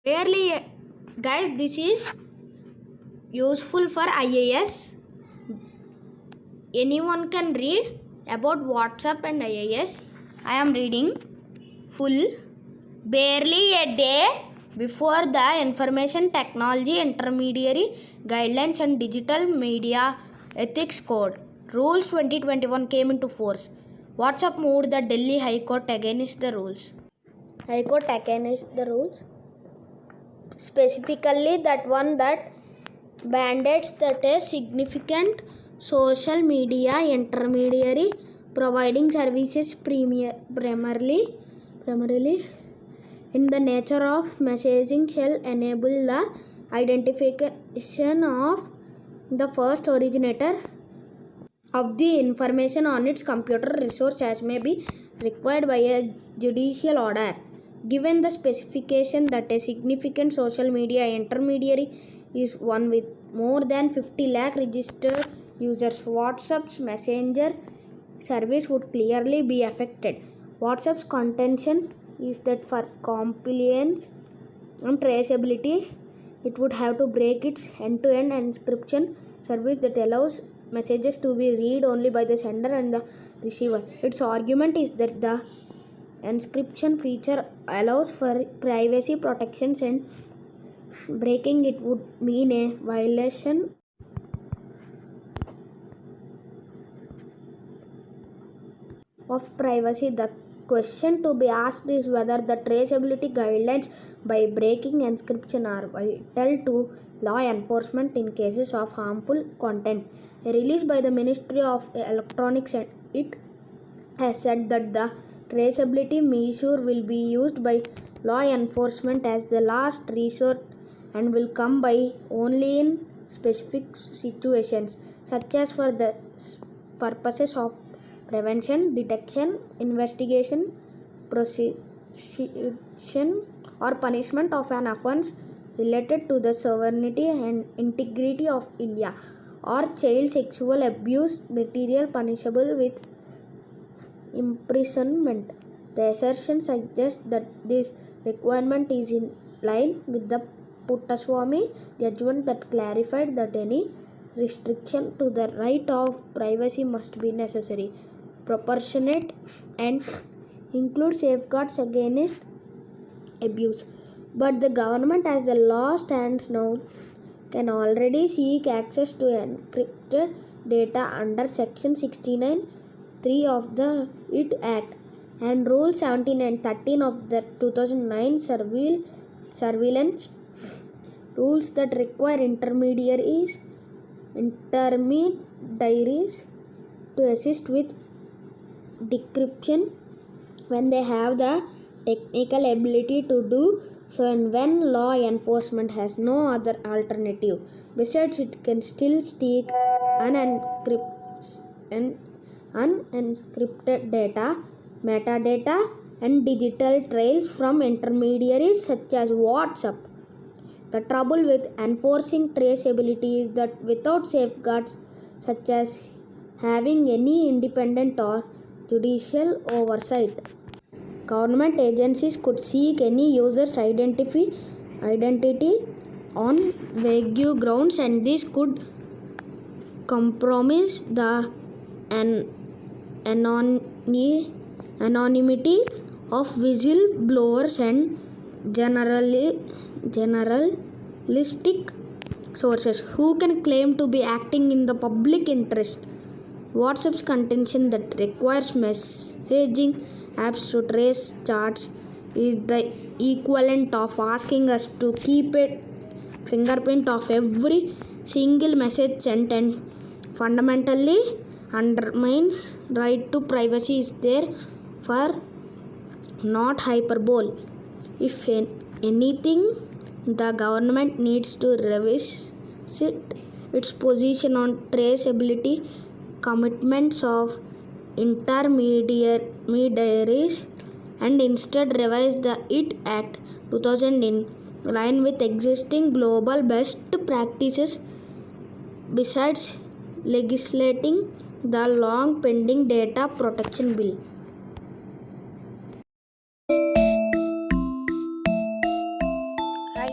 Barely, guys, this is useful for IAS. Anyone can read about WhatsApp and IAS. I am reading full. Barely a day before the Information Technology Intermediary Guidelines and Digital Media Ethics Code Rules 2021 came into force, WhatsApp moved the Delhi High Court against the rules. Specifically, that one that mandates that a significant social media intermediary providing services primarily in the nature of messaging shall enable the identification of the first originator of the information on its computer resource as may be required by a judicial order. Given the specification that a significant social media intermediary is one with more than 50 lakh registered users, WhatsApp's messenger service would clearly be affected. WhatsApp's contention is that for compliance and traceability, it would have to break its end-to-end encryption service that allows messages to be read only by the sender and the receiver. Its argument is that the encryption feature allows for privacy protections and breaking it would mean a violation of privacy. The question to be asked is whether the traceability guidelines by breaking encryption are vital to law enforcement in cases of harmful content. A release by the Ministry of Electronics and it has said that the traceability measure will be used by law enforcement as the last resort and will come by only in specific situations, such as for the purposes of prevention, detection, investigation, prosecution, or punishment of an offence related to the sovereignty and integrity of India, or child sexual abuse material punishable with imprisonment. The assertion suggests that this requirement is in line with the Puttaswamy judgment that clarified that any restriction to the right of privacy must be necessary, proportionate, and include safeguards against abuse. But the government, as the law stands now, can already seek access to encrypted data under Section 69(3) of the IT Act and Rule 17 and 13 of the 2009 surveillance rules that require intermediaries to assist with decryption when they have the technical ability to do so and when law enforcement has no other alternative. Besides, it can still seek unencrypted data, metadata, and digital trails from intermediaries such as WhatsApp. The trouble with enforcing traceability is that without safeguards such as having any independent or judicial oversight, government agencies could seek any user's identity on vague grounds, and this could compromise the anonymity of whistleblowers and generalistic sources who can claim to be acting in the public interest. WhatsApp's contention that requires messaging apps to trace chats is the equivalent of asking us to keep a fingerprint of every single message sent and fundamentally undermines right to privacy is there for not hyperbole. If anything, the government needs to revisit its position on traceability commitments of intermediaries and instead revise the IT Act 2000 in line with existing global best practices besides legislating the long pending data protection bill.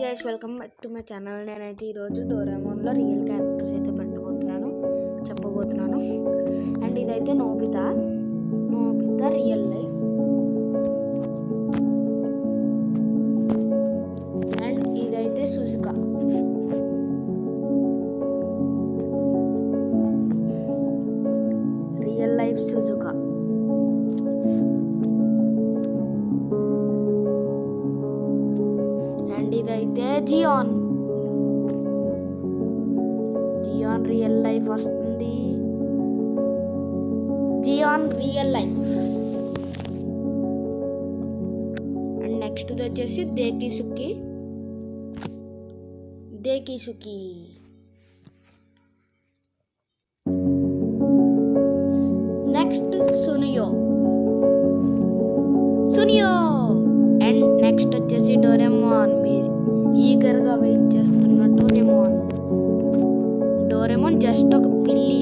Guys welcome back to my channel. నేనైతే ఈరోజు డోరేమోన్లో real characters అయితే చెప్పబోతున్నాను. And ఇదైతే Nobita real life. And ఇదైతే Shizuka. Real life Shizuka. And ఇదైతే Gian real life వస్తుంది. Gian real life. And next వచ్చేసి Dekisugi. Next Suneo. And next వచ్చేసి డోరేమోన్. మీరు ఈగర్గా వెయిట్ చేస్తున్న డోరేమోన్ జస్ట్ ఒక పిల్లి.